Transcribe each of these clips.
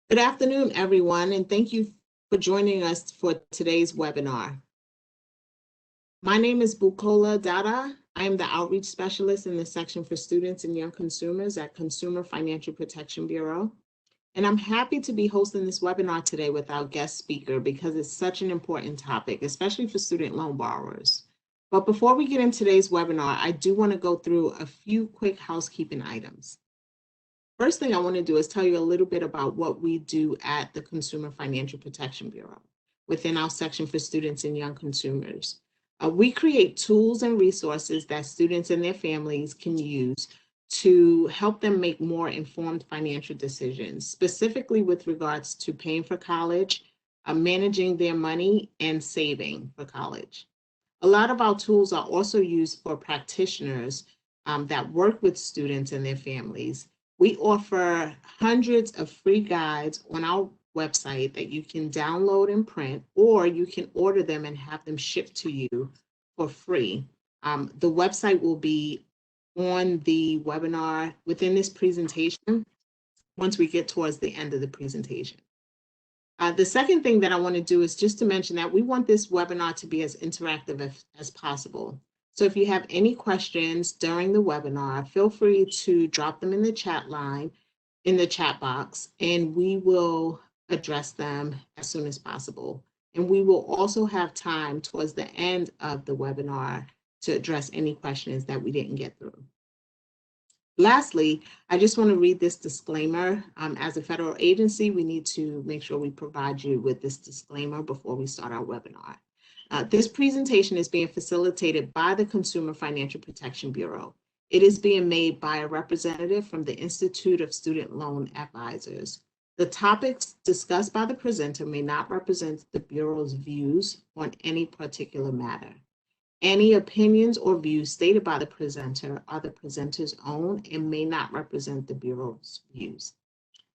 Good afternoon, everyone, and thank you for joining us for today's webinar. My name is Bukola Dada. I am the Outreach Specialist in the section for students and young consumers at Consumer Financial Protection Bureau. And I'm happy to be hosting this webinar today with our guest speaker because it's such an important topic, especially for student loan borrowers. But before we get into today's webinar, I do want to go through a few quick housekeeping items. First thing I want to do is tell you a little bit about what we do at the Consumer Financial Protection Bureau within our section for students and young consumers. We create tools and resources that students and their families can use to help them make more informed financial decisions, specifically with regards to paying for college, managing their money, and saving for college. A lot of our tools are also used for practitioners that work with students and their families. We offer hundreds of free guides on our website that you can download and print, or you can order them and have them shipped to you for free. The website will be on the webinar within this presentation once we get towards the end of the presentation. The second thing that I want to do is just to mention that we want this webinar to be as interactive as possible. So if you have any questions during the webinar, feel free to drop them in the chat line, in the chat box, and we will address them as soon as possible. And we will also have time towards the end of the webinar to address any questions that we didn't get through. Lastly, I just want to read this disclaimer. As a federal agency, we need to make sure we provide you with this disclaimer before we start our webinar. This presentation is being facilitated by the Consumer Financial Protection Bureau. It is being made by a representative from the Institute of Student Loan Advisors. The topics discussed by the presenter may not represent the Bureau's views on any particular matter. Any opinions or views stated by the presenter are the presenter's own and may not represent the Bureau's views.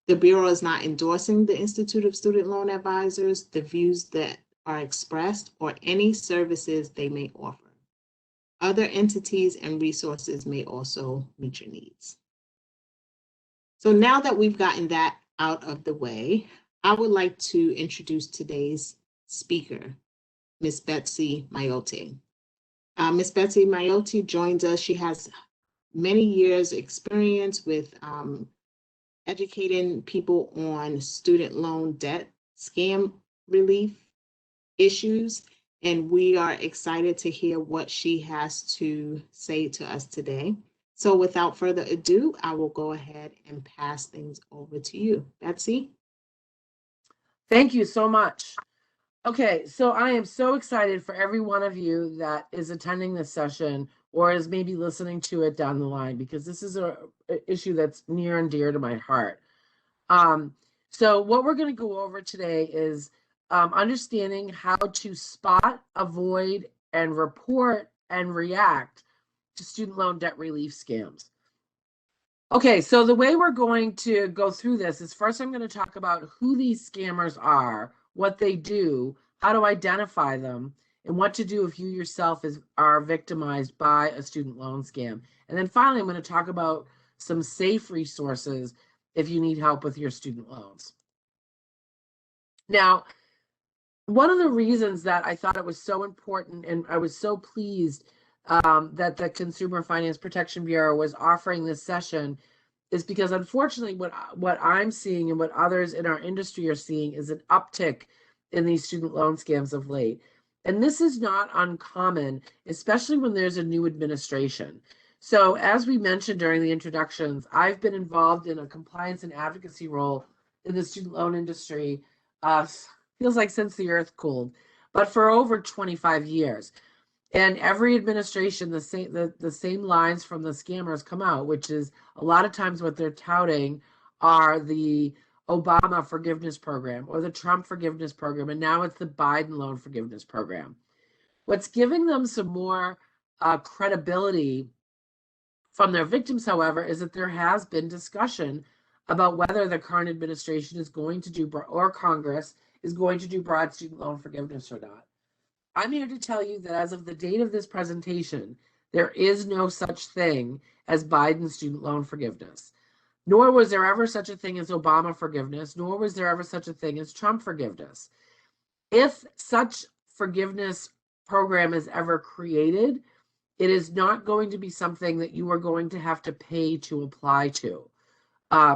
The Bureau is not endorsing the Institute of Student Loan Advisors, the views that are expressed, or any services they may offer. Other entities and resources may also meet your needs. So now that we've gotten that out of the way, I would like to introduce today's speaker, Ms. Betsy Mayotte. Ms. Betsy Mayotte joins us. She has many years experience with educating people on student loan debt scam relief issues, and we are excited to hear what she has to say to us today. So without further ado, I will go ahead and pass things over to you. Betsy? Thank you so much. Okay, so I am so excited for every one of you that is attending this session or is maybe listening to it down the line, because this is an issue that's near and dear to my heart. So what we're going to go over today is understanding how to spot, avoid, and report and react to student loan debt relief scams. Okay, so the way we're going to go through this is first I'm going to talk about who these scammers are, what they do, how to identify them, and what to do if you yourself are victimized by a student loan scam. And then finally, I'm going to talk about some safe resources if you need help with your student loans. Now, one of the reasons that I thought it was so important, and I was so pleased that the Consumer Finance Protection Bureau was offering this session, is because unfortunately what I'm seeing and what others in our industry are seeing is an uptick in these student loan scams of late. And this is not uncommon, especially when there's a new administration. So as we mentioned during the introductions, I've been involved in a compliance and advocacy role in the student loan industry, feels like since the earth cooled, but for over 25 years. And every administration, the same lines from the scammers come out, which is a lot of times what they're touting are the Obama forgiveness program or the Trump forgiveness program, and now it's the Biden loan forgiveness program. What's giving them some more credibility from their victims, however, is that there has been discussion about whether the current administration is going to do, or Congress is going to do, broad student loan forgiveness or not. I'm here to tell you that as of the date of this presentation, there is no such thing as Biden student loan forgiveness. Nor was there ever such a thing as Obama forgiveness, nor was there ever such a thing as Trump forgiveness. If such forgiveness program is ever created, it is not going to be something that you are going to have to pay to apply to.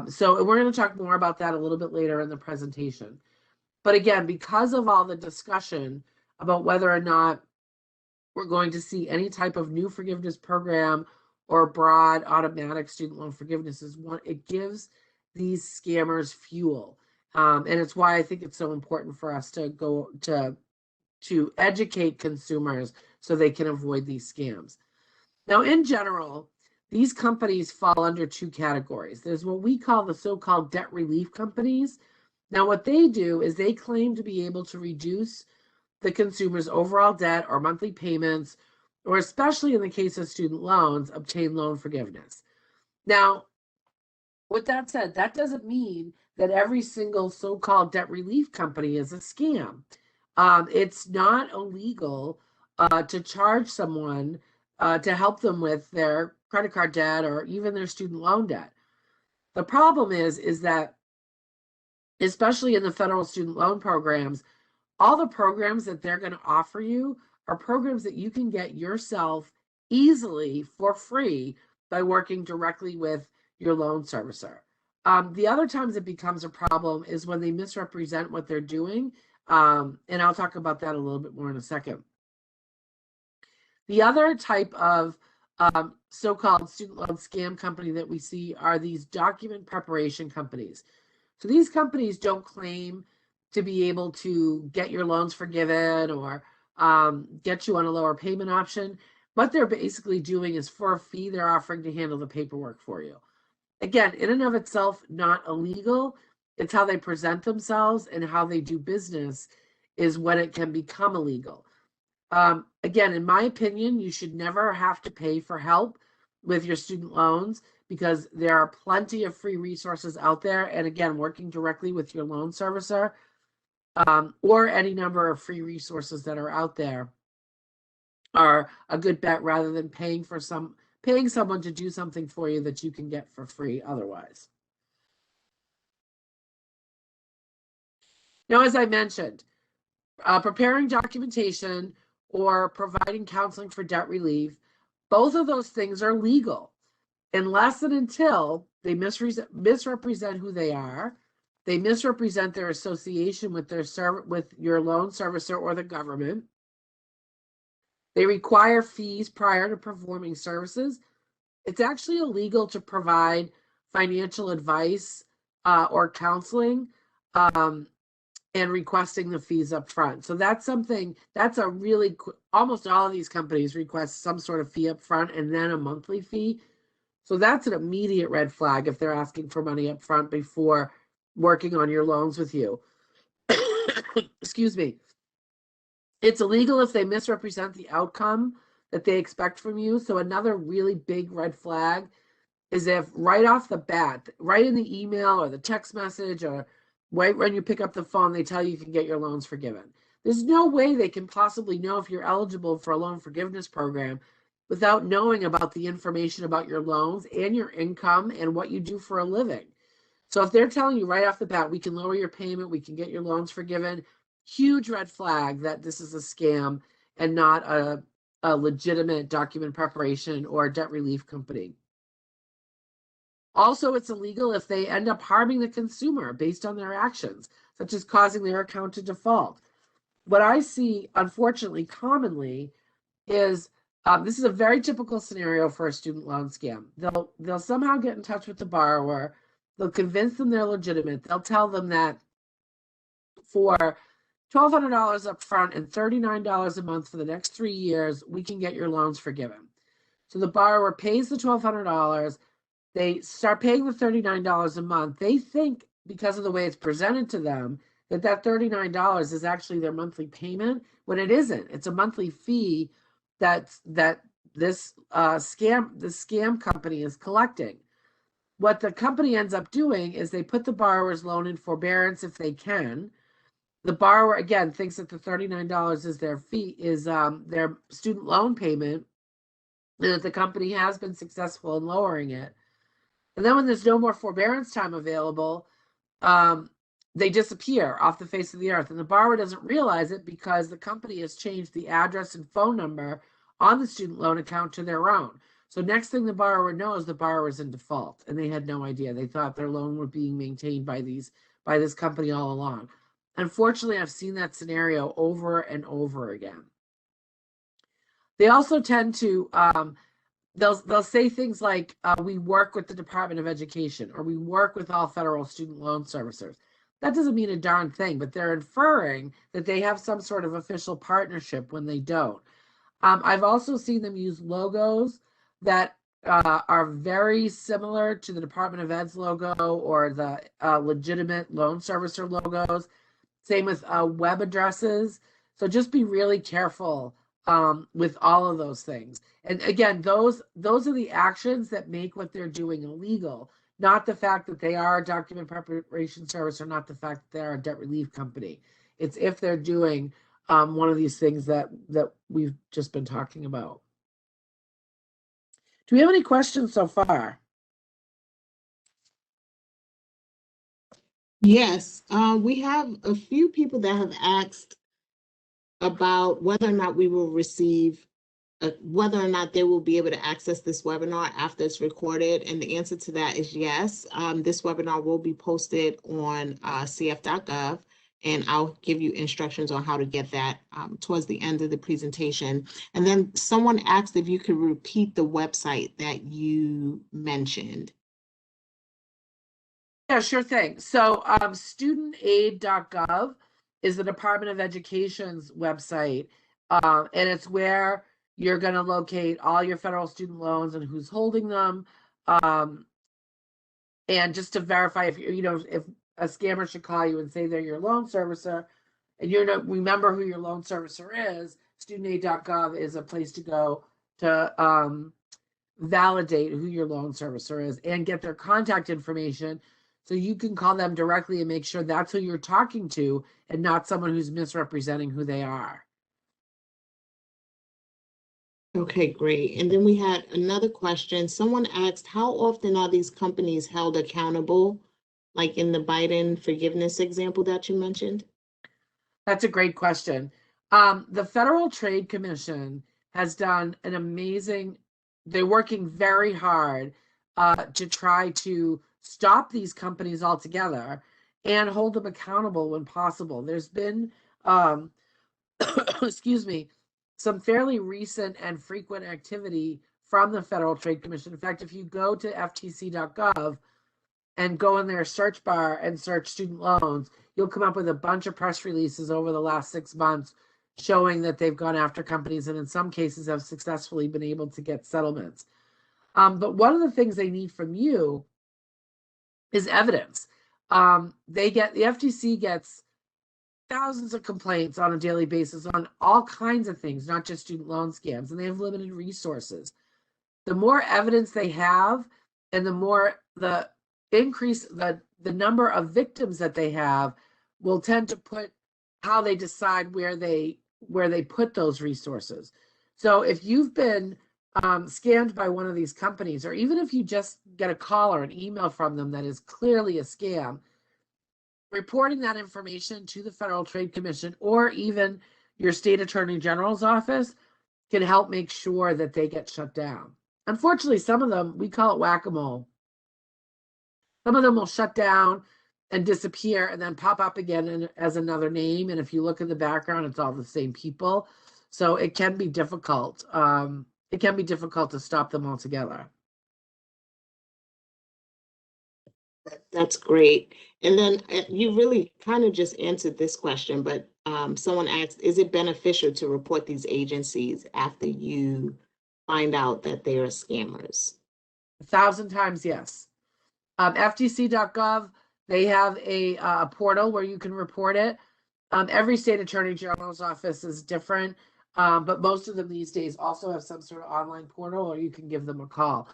So we're going to talk more about that a little bit later in the presentation. But again, because of all the discussion about whether or not we're going to see any type of new forgiveness program or broad automatic student loan forgiveness, it gives these scammers fuel. And it's why I think it's so important for us to go to educate consumers so they can avoid these scams. Now, in general, these companies fall under two categories. There's what we call the so-called debt relief companies. Now, what they do is they claim to be able to reduce the consumer's overall debt or monthly payments, or especially in the case of student loans, obtain loan forgiveness. Now, with that said, that doesn't mean that every single so-called debt relief company is a scam. It's not illegal to charge someone to help them with their credit card debt or even their student loan debt. The problem is that, especially in the federal student loan programs, all the programs that they're going to offer you are programs that you can get yourself easily for free by working directly with your loan servicer. The other times it becomes a problem is when they misrepresent what they're doing. And I'll talk about that a little bit more in a second. The other type of so-called student loan scam company that we see are these document preparation companies. So these companies don't claim to be able to get your loans forgiven or get you on a lower payment option. What they're basically doing is, for a fee, they're offering to handle the paperwork for you. Again, in and of itself, not illegal. It's how they present themselves and how they do business is when it can become illegal. Again, in my opinion, you should never have to pay for help with your student loans because there are plenty of free resources out there. And again, working directly with your loan servicer or any number of free resources that are out there are a good bet rather than paying someone to do something for you that you can get for free otherwise. Now, as I mentioned, preparing documentation or providing counseling for debt relief, both of those things are legal unless and until they misrepresent who they are, they misrepresent their association with your loan servicer or the government. They require fees prior to performing services. It's actually illegal to provide financial advice or counseling and requesting the fees up front. So that's a really, almost all of these companies request some sort of fee up front and then a monthly fee. So that's an immediate red flag if they're asking for money up front before working on your loans with you. Excuse me. It's illegal if they misrepresent the outcome that they expect from you. So another really big red flag is if right off the bat, right in the email or the text message or right when you pick up the phone, they tell you can get your loans forgiven. There's no way they can possibly know if you're eligible for a loan forgiveness program without knowing about the information about your loans and your income and what you do for a living. So if they're telling you right off the bat, we can lower your payment, we can get your loans forgiven, huge red flag that this is a scam and not a legitimate document preparation or debt relief company. Also, it's illegal if they end up harming the consumer based on their actions, such as causing their account to default. What I see, unfortunately, commonly is this is a very typical scenario for a student loan scam. They'll somehow get in touch with the borrower. They'll convince them they're legitimate. They'll tell them that for $1,200 up front and $39 a month for the next 3 years, we can get your loans forgiven. So the borrower pays the $1,200. They start paying the $39 a month. They think, because of the way it's presented to them, that $39 is actually their monthly payment, when it isn't. It's a monthly fee that this scam company is collecting. What the company ends up doing is they put the borrower's loan in forbearance if they can. The borrower, again, thinks that the $39 is their fee, is their student loan payment, and that the company has been successful in lowering it. And then when there's no more forbearance time available, they disappear off the face of the earth. And the borrower doesn't realize it because the company has changed the address and phone number on the student loan account to their own. So next thing the borrower knows, the borrower is in default, and they had no idea. They thought their loan was being maintained by this company all along. Unfortunately, I've seen that scenario over and over again. They also tend to they'll say things like, we work with the Department of Education, or we work with all federal student loan servicers. That doesn't mean a darn thing, but they're inferring that they have some sort of official partnership when they don't. I've also seen them use logos that are very similar to the Department of Ed's logo or the legitimate loan servicer logos. Same with web addresses. So just be really careful with all of those things. And again, those are the actions that make what they're doing illegal, not the fact that they are a document preparation service, or not the fact that they're a debt relief company. It's if they're doing one of these things that we've just been talking about. Do we have any questions so far? Yes, we have a few people that have asked about whether or not we will receive, whether or not they will be able to access this webinar after it's recorded. And the answer to that is yes. This webinar will be posted on cf.gov, and I'll give you instructions on how to get that towards the end of the presentation. And then someone asked if you could repeat the website that you mentioned. Yeah, sure thing. So studentaid.gov is the Department of Education's website, and it's where you're going to locate all your federal student loans and who's holding them. And just to verify, if if a scammer should call you and say they're your loan servicer, and you don't remember who your loan servicer is, studentaid.gov is a place to go to validate who your loan servicer is and get their contact information, so you can call them directly and make sure that's who you're talking to and not someone who's misrepresenting who they are. Okay, great. And then we had another question. Someone asked, how often are these companies held accountable, like in the Biden forgiveness example that you mentioned? That's a great question. The Federal Trade Commission has done an amazing, they're working very hard to try to stop these companies altogether and hold them accountable when possible. There's been, excuse me, some fairly recent and frequent activity from the Federal Trade Commission. In fact, if you go to ftc.gov and go in their search bar and search student loans, you'll come up with a bunch of press releases over the last 6 months showing that they've gone after companies and in some cases have successfully been able to get settlements. But one of the things they need from you is evidence. The FTC gets thousands of complaints on a daily basis on all kinds of things, not just student loan scams, and they have limited resources. The more evidence they have, and the more the number of victims that they have will tend to put how they decide where they put those resources. So if you've been scammed by one of these companies, or even if you just get a call or an email from them that is clearly a scam, reporting that information to the Federal Trade Commission or even your state attorney general's office can help make sure that they get shut down. Unfortunately, some of them, we call it whack-a-mole. Some of them will shut down and disappear and then pop up again as another name. And if you look in the background, it's all the same people. So it can be difficult. It can be difficult to stop them altogether. That's great. And then you really kind of just answered this question, but someone asked, is it beneficial to report these agencies after you find out that they are scammers? 1,000 times yes. FTC.gov, they have a portal where you can report it. Every state attorney general's office is different, but most of them these days also have some sort of online portal, or you can give them a call.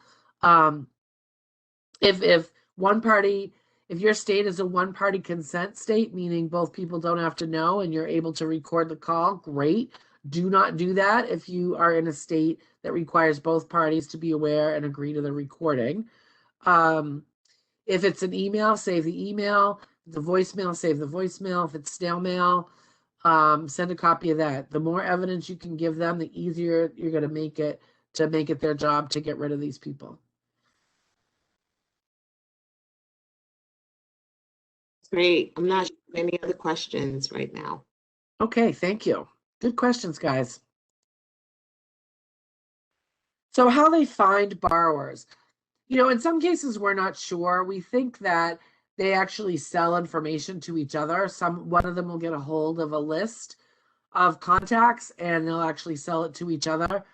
If your state is a one-party consent state, meaning both people don't have to know and you're able to record the call, great. Do not do that if you are in a state that requires both parties to be aware and agree to the recording. If it's an email, save the email. The voicemail, save the voicemail. If it's snail mail, send a copy of that. The more evidence you can give them, the easier you're going to make it their job to get rid of these people. Great. I'm not sure any other questions right now. Okay, thank you. Good questions, guys. So how they find borrowers. In some cases, we're not sure. We think that they actually sell information to each other. One of them will get a hold of a list of contacts and they'll actually sell it to each other.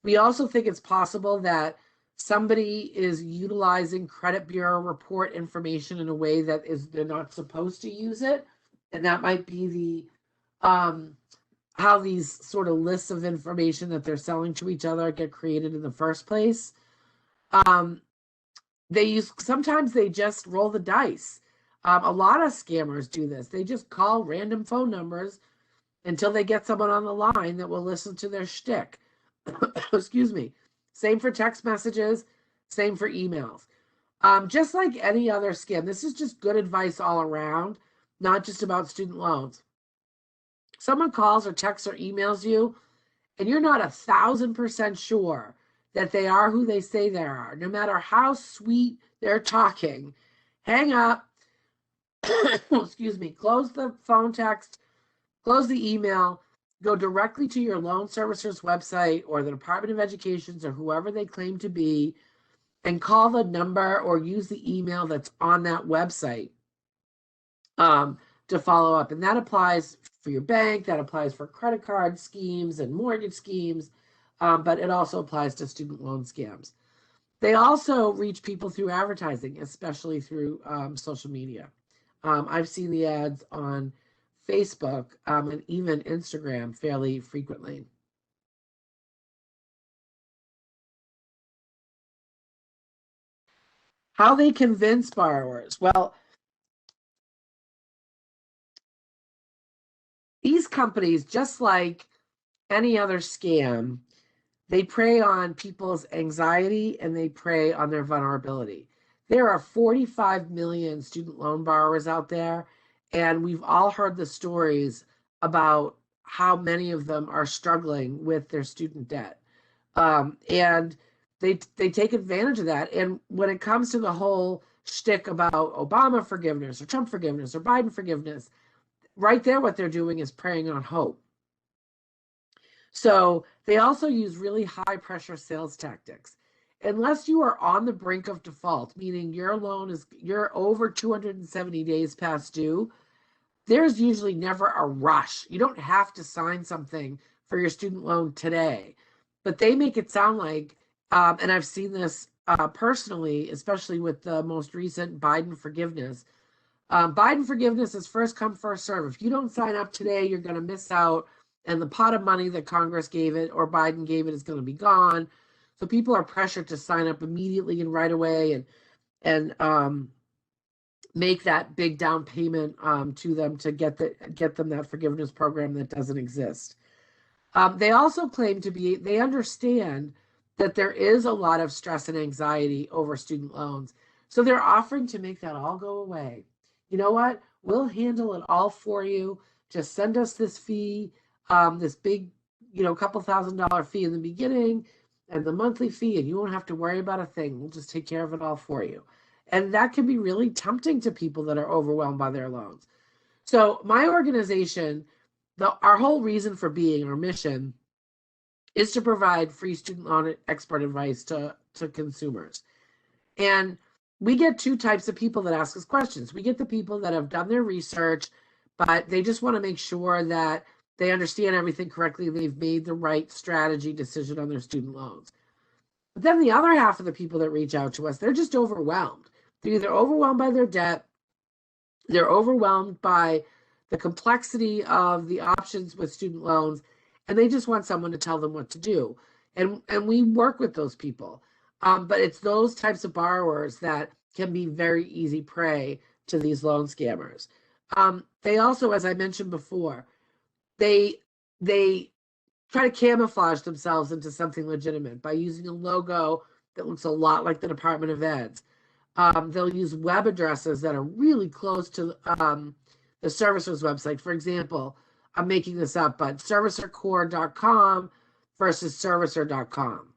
We also think it's possible that somebody is utilizing credit bureau report information in a way that they're not supposed to use it. And that might be how these sort of lists of information that they're selling to each other get created in the first place. Sometimes they just roll the dice. A lot of scammers do this. They just call random phone numbers until they get someone on the line that will listen to their shtick. Excuse me. Same for text messages, same for emails. Just like any other scam, this is just good advice all around, not just about student loans. Someone calls or texts or emails you, and you're not 1,000% sure that they are who they say they are, no matter how sweet they're talking, hang up, excuse me, close the phone text, close the email, go directly to your loan servicer's website or the Department of Education's or whoever they claim to be, and call the number or use the email that's on that website to follow up. And that applies for your bank, that applies for credit card schemes and mortgage schemes, but it also applies to student loan scams. They also reach people through advertising, especially through social media. I've seen the ads on Facebook and even Instagram fairly frequently. How they convince borrowers. Well, these companies, just like any other scam, they prey on people's anxiety and they prey on their vulnerability. There are 45 million student loan borrowers out there, and we've all heard the stories about how many of them are struggling with their student debt. And they take advantage of that. And when it comes to the whole shtick about Obama forgiveness or Trump forgiveness or Biden forgiveness, right there, what they're doing is preying on hope. So they also use really high pressure sales tactics. Unless you are on the brink of default, meaning you're over 270 days past due, there's usually never a rush. You don't have to sign something for your student loan today. But they make it sound like, and I've seen this personally, especially with the most recent Biden forgiveness. Biden forgiveness is first come, first serve. If you don't sign up today, you're going to miss out. And the pot of money that Congress gave it or Biden gave it is going to be gone. So people are pressured to sign up immediately and right away and make that big down payment to them to get them that forgiveness program that doesn't exist. They also claim they understand that there is a lot of stress and anxiety over student loans. So they're offering to make that all go away. You know what? We'll handle it all for you. Just send us this fee, this big, couple $1,000 fee in the beginning and the monthly fee, and you won't have to worry about a thing. We'll just take care of it all for you. And that can be really tempting to people that are overwhelmed by their loans. So my organization, our whole reason for being, our mission, is to provide free student loan expert advice to consumers. And we get two types of people that ask us questions. We get the people that have done their research, but they just want to make sure that they understand everything correctly. They've made the right strategy decision on their student loans. But then the other half of the people that reach out to us, they're just overwhelmed. They're either overwhelmed by their debt, they're overwhelmed by the complexity of the options with student loans, and they just want someone to tell them what to do. And we work with those people. But it's those types of borrowers that can be very easy prey to these loan scammers. They also, as I mentioned before, they try to camouflage themselves into something legitimate by using a logo that looks a lot like the Department of Ed's. They'll use web addresses that are really close to the servicer's website. For example, I'm making this up, but servicercore.com versus servicer.com.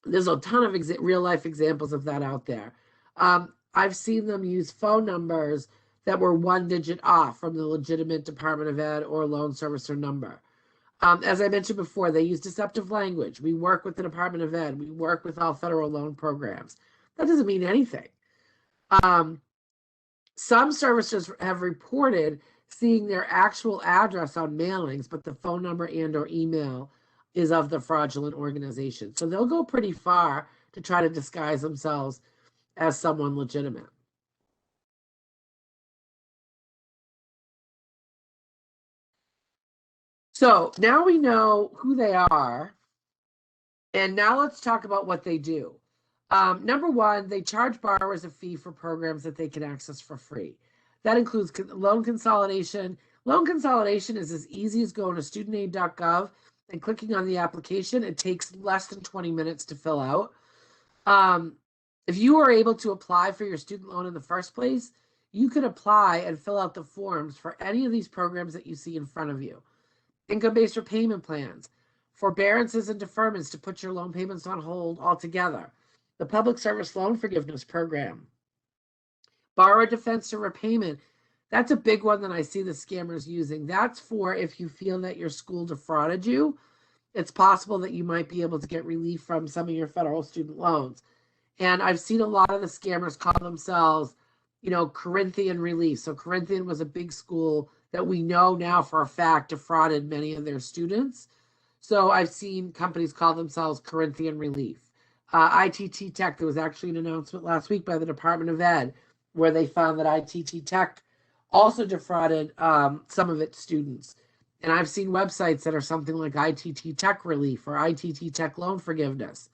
There's a ton of real life examples of that out there. I've seen them use phone numbers that were 1 digit off from the legitimate Department of Ed or loan servicer number. As I mentioned before, they use deceptive language. We work with the Department of Ed. We work with all federal loan programs. That doesn't mean anything. Some servicers have reported seeing their actual address on mailings, but the phone number and or email is of the fraudulent organization. So they'll go pretty far to try to disguise themselves as someone legitimate. So now we know who they are. And now let's talk about what they do. Number one, they charge borrowers a fee for programs that they can access for free. That includes loan consolidation. Loan consolidation is as easy as going to studentaid.gov and clicking on the application. It takes less than 20 minutes to fill out. If you are able to apply for your student loan in the first place, you can apply and fill out the forms for any of these programs that you see in front of you. Income-based repayment plans, forbearances and deferments to put your loan payments on hold altogether, the public service loan forgiveness program, borrower defense to repayment. That's a big one that I see the scammers using. That's for if you feel that your school defrauded you, it's possible that you might be able to get relief from some of your federal student loans. And I've seen a lot of the scammers call themselves, Corinthian Relief. So Corinthian was a big school that we know now for a fact defrauded many of their students. So I've seen companies call themselves Corinthian Relief. ITT Tech, there was actually an announcement last week by the Department of Ed where they found that ITT Tech also defrauded some of its students. And I've seen websites that are something like ITT Tech Relief or ITT Tech Loan Forgiveness.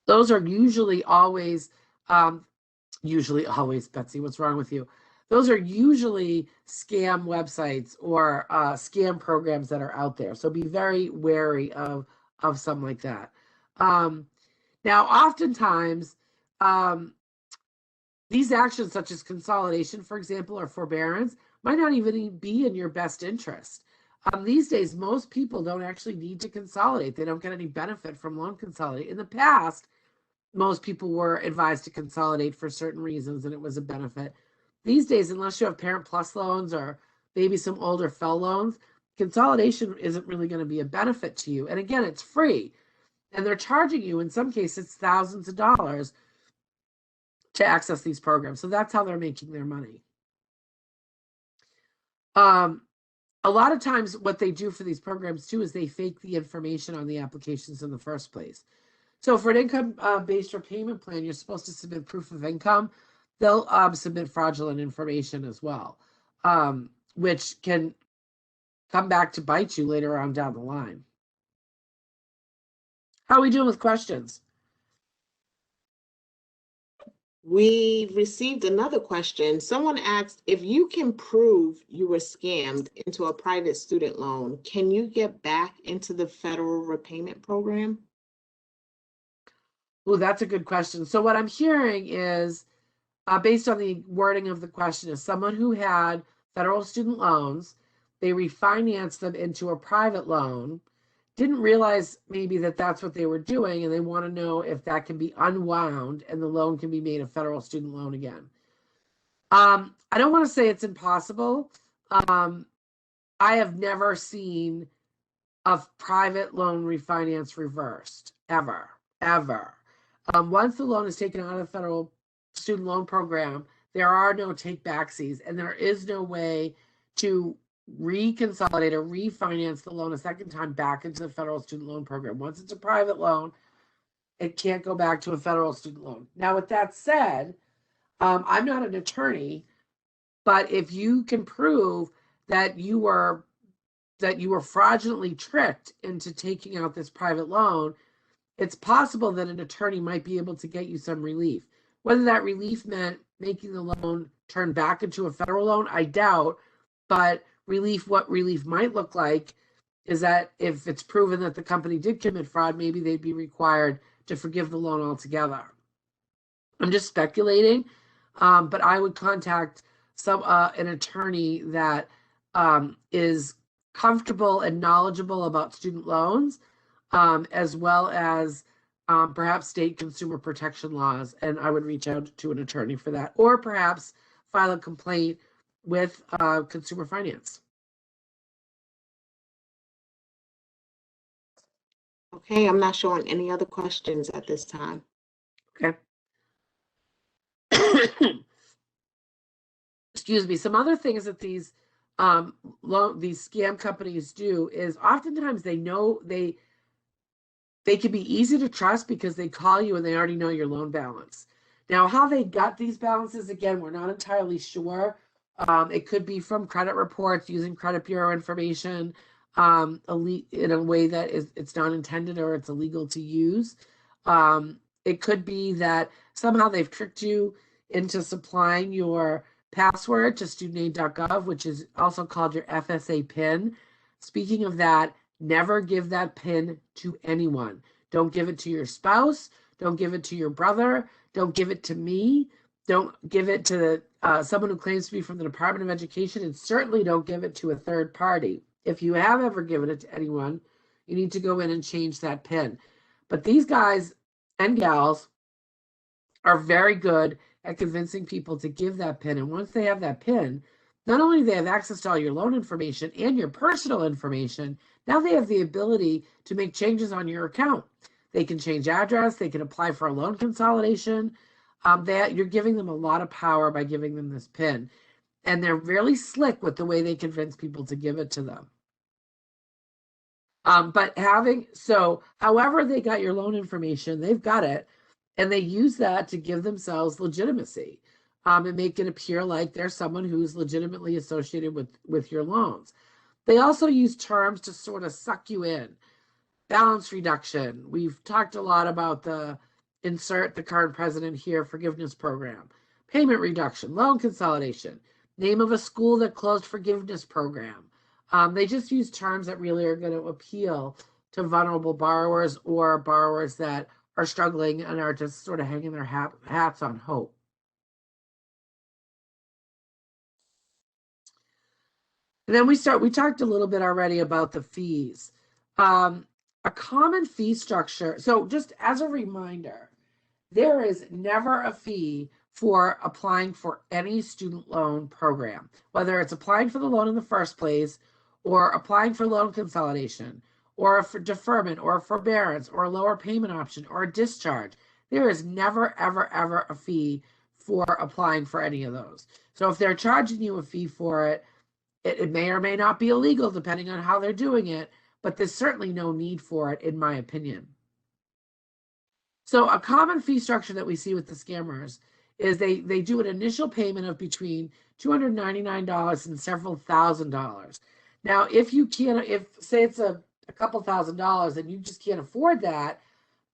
Those are usually always, Betsy, what's wrong with you? Those are usually scam websites or scam programs that are out there. So be very wary of something like that. Now, oftentimes, these actions such as consolidation, for example, or forbearance might not even be in your best interest. These days, most people don't actually need to consolidate. They don't get any benefit from loan consolidation. In the past, most people were advised to consolidate for certain reasons, and it was a benefit. These days, unless you have Parent Plus loans or maybe some older FFEL loans, consolidation isn't really going to be a benefit to you. And again, it's free. And they're charging you, in some cases, thousands of dollars to access these programs. So that's how they're making their money. A lot of times what they do for these programs too is they fake the information on the applications in the first place. So for an income-based repayment plan, you're supposed to submit proof of income. They'll submit fraudulent information as well, which can come back to bite you later on down the line. How are we doing with questions? We received another question. Someone asked, if you can prove you were scammed into a private student loan, can you get back into the federal repayment program? Well, that's a good question. So what I'm hearing is, based on the wording of the question, is someone who had federal student loans, they refinanced them into a private loan, didn't realize maybe that that's what they were doing, and they want to know if that can be unwound and the loan can be made a federal student loan again. I don't want to say it's impossible. I have never seen a private loan refinance reversed, ever. Once the loan is taken out of the federal student loan program, there are no take-backsies, and there is no way to reconsolidate or refinance the loan a second time back into the federal student loan program. Once it's a private loan, it can't go back to a federal student loan. Now, with that said, I'm not an attorney, but if you can prove that you were fraudulently tricked into taking out this private loan, it's possible that an attorney might be able to get you some relief. Whether that relief meant making the loan turn back into a federal loan, I doubt, but what relief might look like is that if it's proven that the company did commit fraud, maybe they'd be required to forgive the loan altogether. I'm just speculating, but I would contact an attorney that is comfortable and knowledgeable about student loans, as well as perhaps state consumer protection laws, and I would reach out to an attorney for that, or perhaps file a complaint with Consumer Finance. Okay, I'm not showing any other questions at this time. Okay. Excuse me. Some other things that these scam companies do is oftentimes they know they can be easy to trust because they call you and they already know your loan balance. Now, how they got these balances, again, we're not entirely sure. It could be from credit reports using credit bureau information in a way that it's not intended or it's illegal to use. It could be that somehow they've tricked you into supplying your password to studentaid.gov, which is also called your FSA PIN. Speaking of that, never give that PIN to anyone. Don't give it to your spouse. Don't give it to your brother. Don't give it to me. Don't give it to someone who claims to be from the Department of Education, and certainly don't give it to a third party. If you have ever given it to anyone, you need to go in and change that PIN. But these guys and gals are very good at convincing people to give that PIN. And once they have that PIN, not only do they have access to all your loan information and your personal information, now they have the ability to make changes on your account. They can change address. They can apply for a loan consolidation. You're giving them a lot of power by giving them this PIN. And they're really slick with the way they convince people to give it to them. However they got your loan information, they've got it. And they use that to give themselves legitimacy and make it appear like they're someone who's legitimately associated with your loans. They also use terms to sort of suck you in. Balance reduction. We've talked a lot about the insert the current president here forgiveness program. Payment reduction, loan consolidation, name of a school that closed forgiveness program. They just use terms that really are going to appeal to vulnerable borrowers or borrowers that are struggling and are just sort of hanging their hats on hope. And then we talked a little bit already about the fees. A common fee structure. So just as a reminder, there is never a fee for applying for any student loan program, whether it's applying for the loan in the first place or applying for loan consolidation or for deferment or forbearance or a lower payment option or a discharge. There is never, ever, ever a fee for applying for any of those. So if they're charging you a fee for it, it may or may not be illegal depending on how they're doing it, but there's certainly no need for it, in my opinion. So a common fee structure that we see with the scammers is they do an initial payment of between $299 and several $1,000s. Now, if say it's a couple $1,000s and you just can't afford that,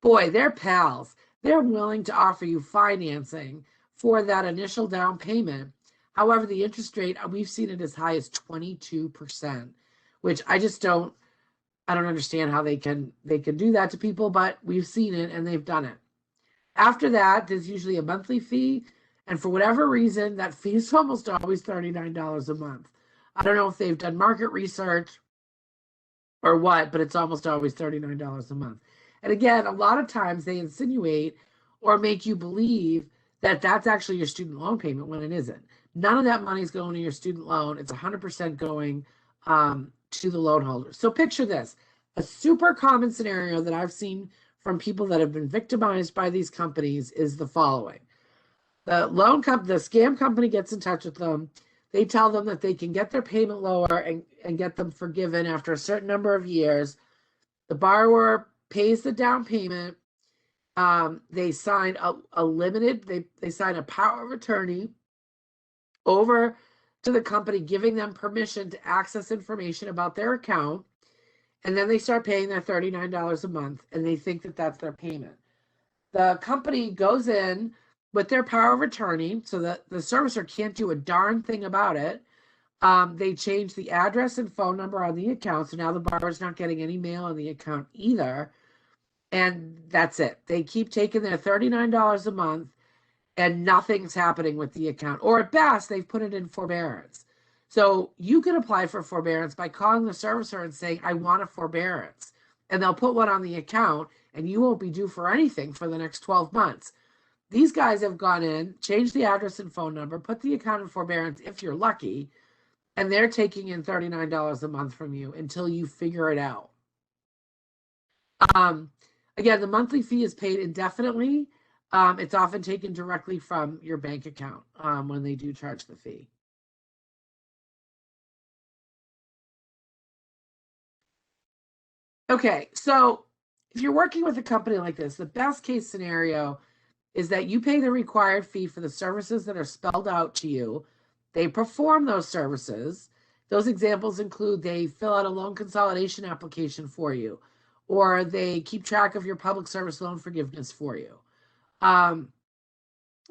boy, they're pals. They're willing to offer you financing for that initial down payment. However, the interest rate, we've seen it as high as 22%, which I don't understand how they can do that to people, but we've seen it and they've done it. After that, there's usually a monthly fee, and for whatever reason, that fee is almost always $39 a month. I don't know if they've done market research or what, but it's almost always $39 a month. And again, a lot of times they insinuate or make you believe that that's actually your student loan payment when it isn't. None of that money is going to your student loan. It's 100% going to the loan holder. So picture this. A super common scenario that I've seen from people that have been victimized by these companies is the following. The scam company gets in touch with them. They tell them that they can get their payment lower and get them forgiven after a certain number of years. The borrower pays the down payment. They sign they sign a power of attorney over to the company, giving them permission to access information about their account. And then they start paying their $39 a month, and they think that that's their payment. The company goes in with their power of attorney so that the servicer can't do a darn thing about it. They change the address and phone number on the account, so now the borrower's not getting any mail on the account either. And that's it. They keep taking their $39 a month, and nothing's happening with the account. Or at best, they've put it in forbearance. So you can apply for forbearance by calling the servicer and saying, I want a forbearance. And they'll put one on the account, and you won't be due for anything for the next 12 months. These guys have gone in, changed the address and phone number, put the account in forbearance if you're lucky, and they're taking in $39 a month from you until you figure it out. Again, the monthly fee is paid indefinitely. It's often taken directly from your bank account when they do charge the fee. Okay, so if you're working with a company like this, the best case scenario is that you pay the required fee for the services that are spelled out to you. They perform those services. Those examples include they fill out a loan consolidation application for you, or they keep track of your public service loan forgiveness for you.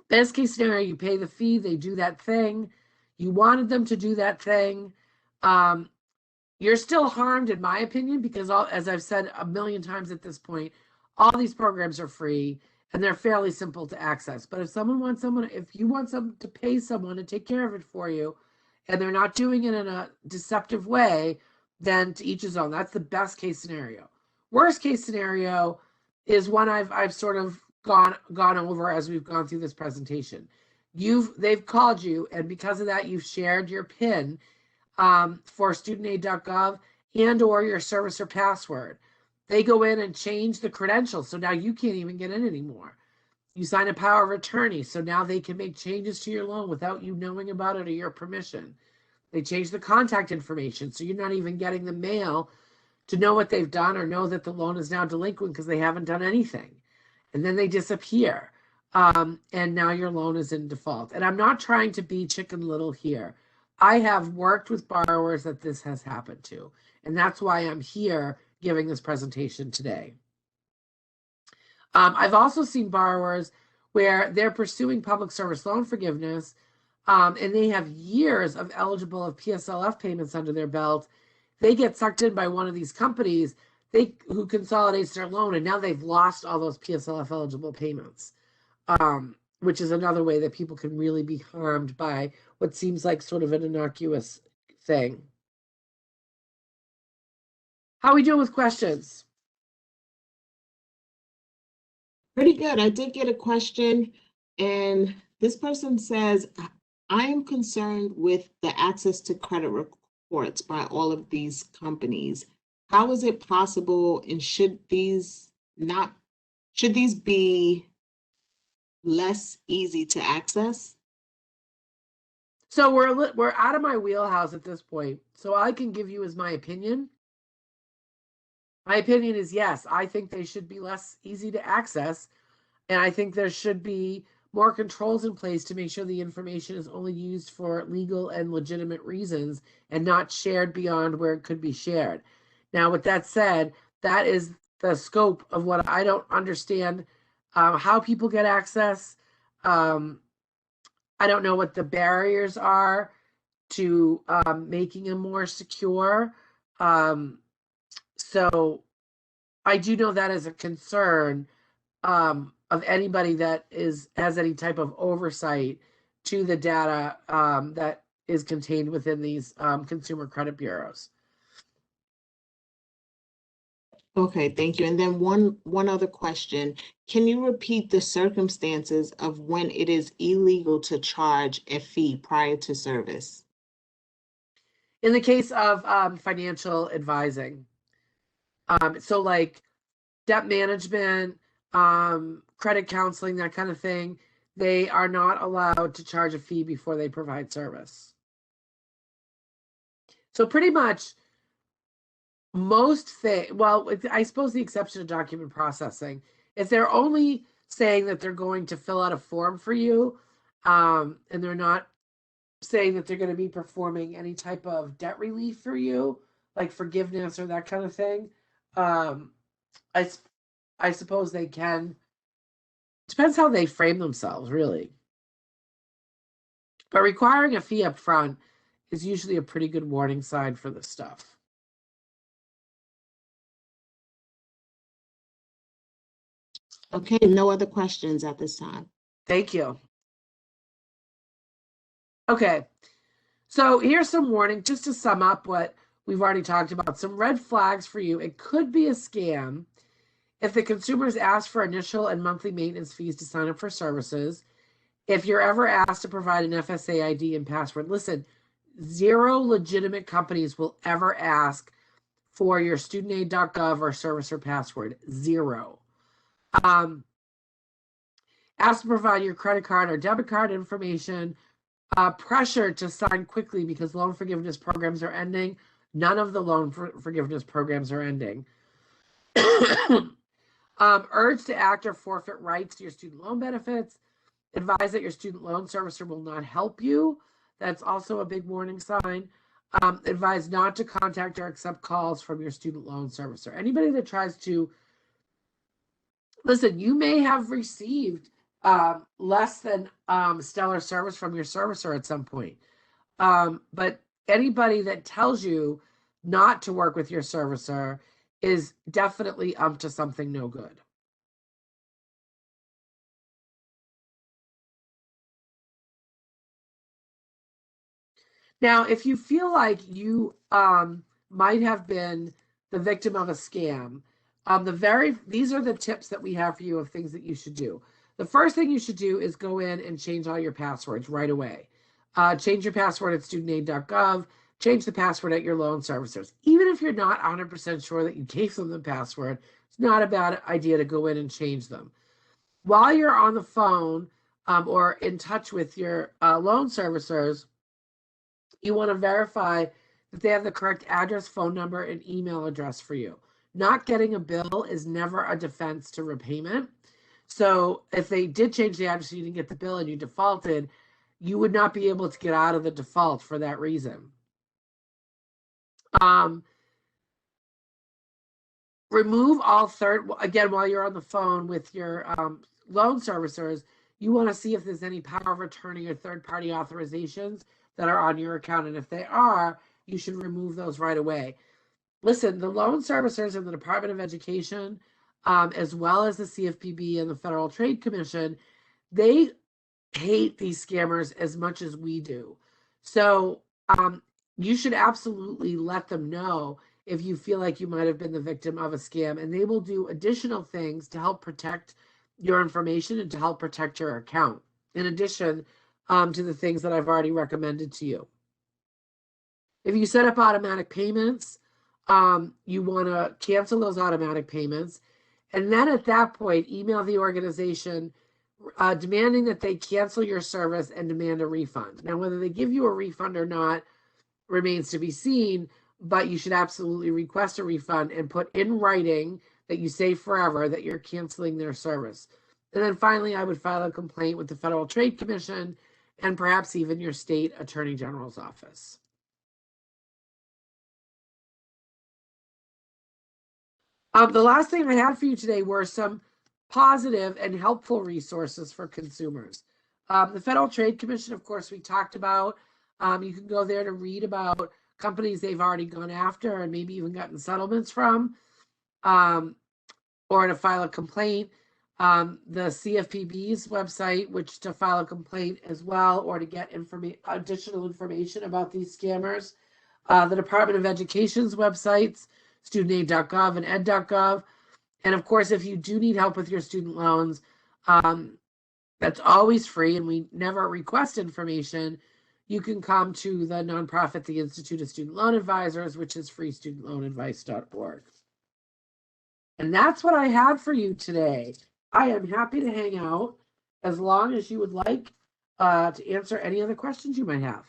Best case scenario, you pay the fee, they do that thing. You wanted them to do that thing. You're still harmed, in my opinion, because as I've said a million times at this point, all these programs are free and they're fairly simple to access. But if you want someone to pay someone to take care of it for you, and they're not doing it in a deceptive way, then to each his own. That's the best case scenario. Worst case scenario is one I've sort of gone over as we've gone through this presentation. They've called you, and because of that, you've shared your PIN for studentaid.gov and or your servicer password. They go in and change the credentials, so now you can't even get in anymore. You sign a power of attorney, so now they can make changes to your loan without you knowing about it or your permission. They change the contact information, so you're not even getting the mail to know what they've done or know that the loan is now delinquent because they haven't done anything. And then they disappear. And now your loan is in default. And I'm not trying to be Chicken Little here. I have worked with borrowers that this has happened to. And that's why I'm here giving this presentation today. I've also seen borrowers where they're pursuing public service loan forgiveness, and they have years of eligible of PSLF payments under their belt. They get sucked in by one of these companies who consolidates their loan, and now they've lost all those PSLF eligible payments, which is another way that people can really be harmed by what seems like sort of an innocuous thing. How are we doing with questions? Pretty good. I did get a question, and this person says, I am concerned with the access to credit reports by all of these companies. How is it possible, and should these be less easy to access? So we're out of my wheelhouse at this point. So all I can give you is my opinion. My opinion is yes, I think they should be less easy to access. And I think there should be more controls in place to make sure the information is only used for legal and legitimate reasons and not shared beyond where it could be shared. Now, with that said, that is the scope of what I don't understand how people get access. I don't know what the barriers are to making them more secure. So I do know that is a concern of anybody that has any type of oversight to the data that is contained within these consumer credit bureaus. Okay, thank you. And then one other question. Can you repeat the circumstances of when it is illegal to charge a fee prior to service? In the case of financial advising, so like debt management, credit counseling, that kind of thing, they are not allowed to charge a fee before they provide service. So pretty much most things, well, I suppose the exception of document processing, if they're only saying that they're going to fill out a form for you, and they're not saying that they're going to be performing any type of debt relief for you, like forgiveness or that kind of thing, I suppose they can. Depends how they frame themselves, really. But requiring a fee up front is usually a pretty good warning sign for this stuff. Okay, no other questions at this time. Thank you. Okay, so here's some warning, just to sum up what we've already talked about. Some red flags for you. It could be a scam if the consumers ask for initial and monthly maintenance fees to sign up for services. If you're ever asked to provide an FSA ID and password, listen, zero legitimate companies will ever ask for your studentaid.gov or servicer password. Zero. Ask to provide your credit card or debit card information. Pressure to sign quickly because loan forgiveness programs are ending. None of the loan forgiveness programs are ending. Urge to act or forfeit rights to your student loan benefits. Advise that your student loan servicer will not help you. That's also a big warning sign. Advise not to contact or accept calls from your student loan servicer. Anybody that tries to, listen, you may have received less than stellar service from your servicer at some point. But anybody that tells you not to work with your servicer is definitely up to something no good. Now, if you feel like you might have been the victim of a scam, these are the tips that we have for you of things that you should do. The first thing you should do is go in and change all your passwords right away. Change your password at studentaid.gov. Change the password at your loan servicers. Even if you're not 100% sure that you gave them the password, it's not a bad idea to go in and change them. While you're on the phone or in touch with your loan servicers, you want to verify that they have the correct address, phone number, and email address for you. Not getting a bill is never a defense to repayment. So if they did change the address and you didn't get the bill and you defaulted, you would not be able to get out of the default for that reason. Remove all again, while you're on the phone with your loan servicers, you want to see if there's any power of attorney or third-party authorizations that are on your account. And if they are, you should remove those right away. Listen, the loan servicers and the Department of Education, as well as the CFPB and the Federal Trade Commission, they hate these scammers as much as we do. So you should absolutely let them know if you feel like you might have been the victim of a scam, and they will do additional things to help protect your information and to help protect your account, in addition to the things that I've already recommended to you. If you set up automatic payments, you want to cancel those automatic payments. And then at that point, email the organization demanding that they cancel your service and demand a refund. Now, whether they give you a refund or not remains to be seen, but you should absolutely request a refund and put in writing that you say forever that you're canceling their service. And then finally, I would file a complaint with the Federal Trade Commission and perhaps even your state attorney general's office. The last thing I had for you today were some positive and helpful resources for consumers. The Federal Trade Commission, of course, we talked about. You can go there to read about companies they've already gone after and maybe even gotten settlements from, or to file a complaint. The CFPB's website, which to file a complaint as well, or to get additional information about these scammers. The Department of Education's websites, studentaid.gov and ed.gov. And of course, if you do need help with your student loans, that's always free and we never request information. You can come to the nonprofit, the Institute of Student Loan Advisors, which is freestudentloanadvice.org. And that's what I have for you today. I am happy to hang out as long as you would like to answer any other questions you might have.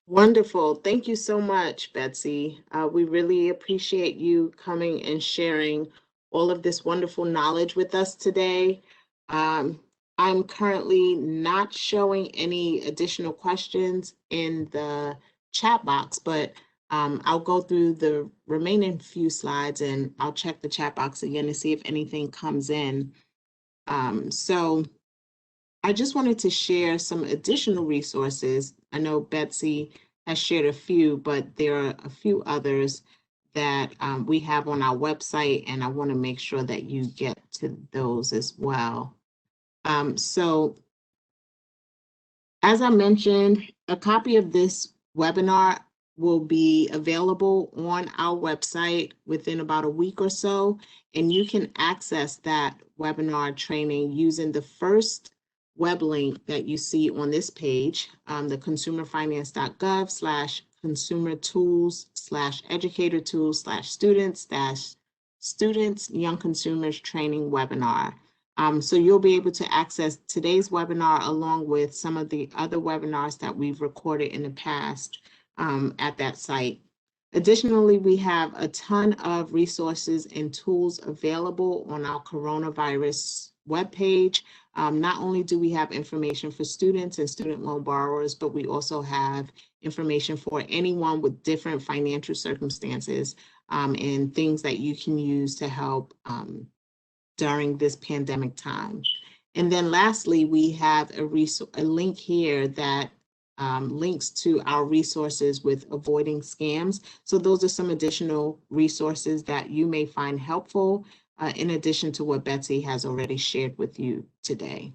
Wonderful. Thank you so much, Betsy. We really appreciate you coming and sharing all of this wonderful knowledge with us today. I'm currently not showing any additional questions in the chat box, but I'll go through the remaining few slides and I'll check the chat box again to see if anything comes in. So I just wanted to share some additional resources. I know Betsy has shared a few, but there are a few others that we have on our website, and I want to make sure that you get to those as well. So As I mentioned, a copy of this webinar will be available on our website within about a week or so, and you can access that webinar training using the first web link that you see on this page, the consumerfinance.gov /consumer tools /educator tools /students young consumers training webinar. So you'll be able to access today's webinar along with some of the other webinars that we've recorded in the past at that site. Additionally, we have a ton of resources and tools available on our coronavirus webpage. Not only do we have information for students and student loan borrowers, but we also have information for anyone with different financial circumstances and things that you can use to help during this pandemic time. And then lastly, we have a link here that links to our resources with avoiding scams. So those are some additional resources that you may find helpful in addition to what Betsy has already shared with you today.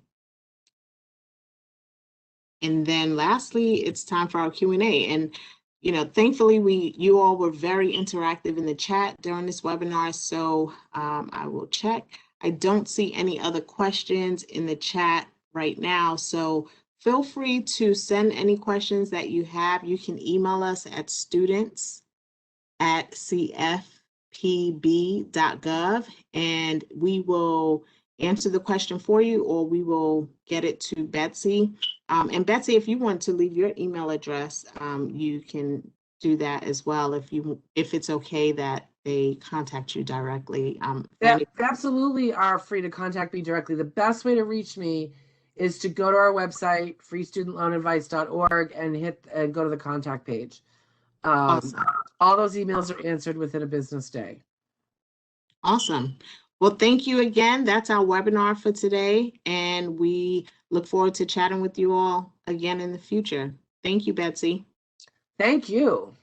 And then lastly, it's time for our Q&A. And thankfully, you all were very interactive in the chat during this webinar, so I will check. I don't see any other questions in the chat right now, so feel free to send any questions that you have. You can email us at students@cfpb.gov, and we will answer the question for you, or we will get it to Betsy. And Betsy, if you want to leave your email address, you can do that as well if it's okay that they contact you directly. They absolutely are free to contact me directly. The best way to reach me is to go to our website, freestudentloanadvice.org, and go to the contact page. Awesome. All those emails are answered within a business day. Awesome. Well, thank you again. That's our webinar for today, and we look forward to chatting with you all again in the future. Thank you, Betsy. Thank you.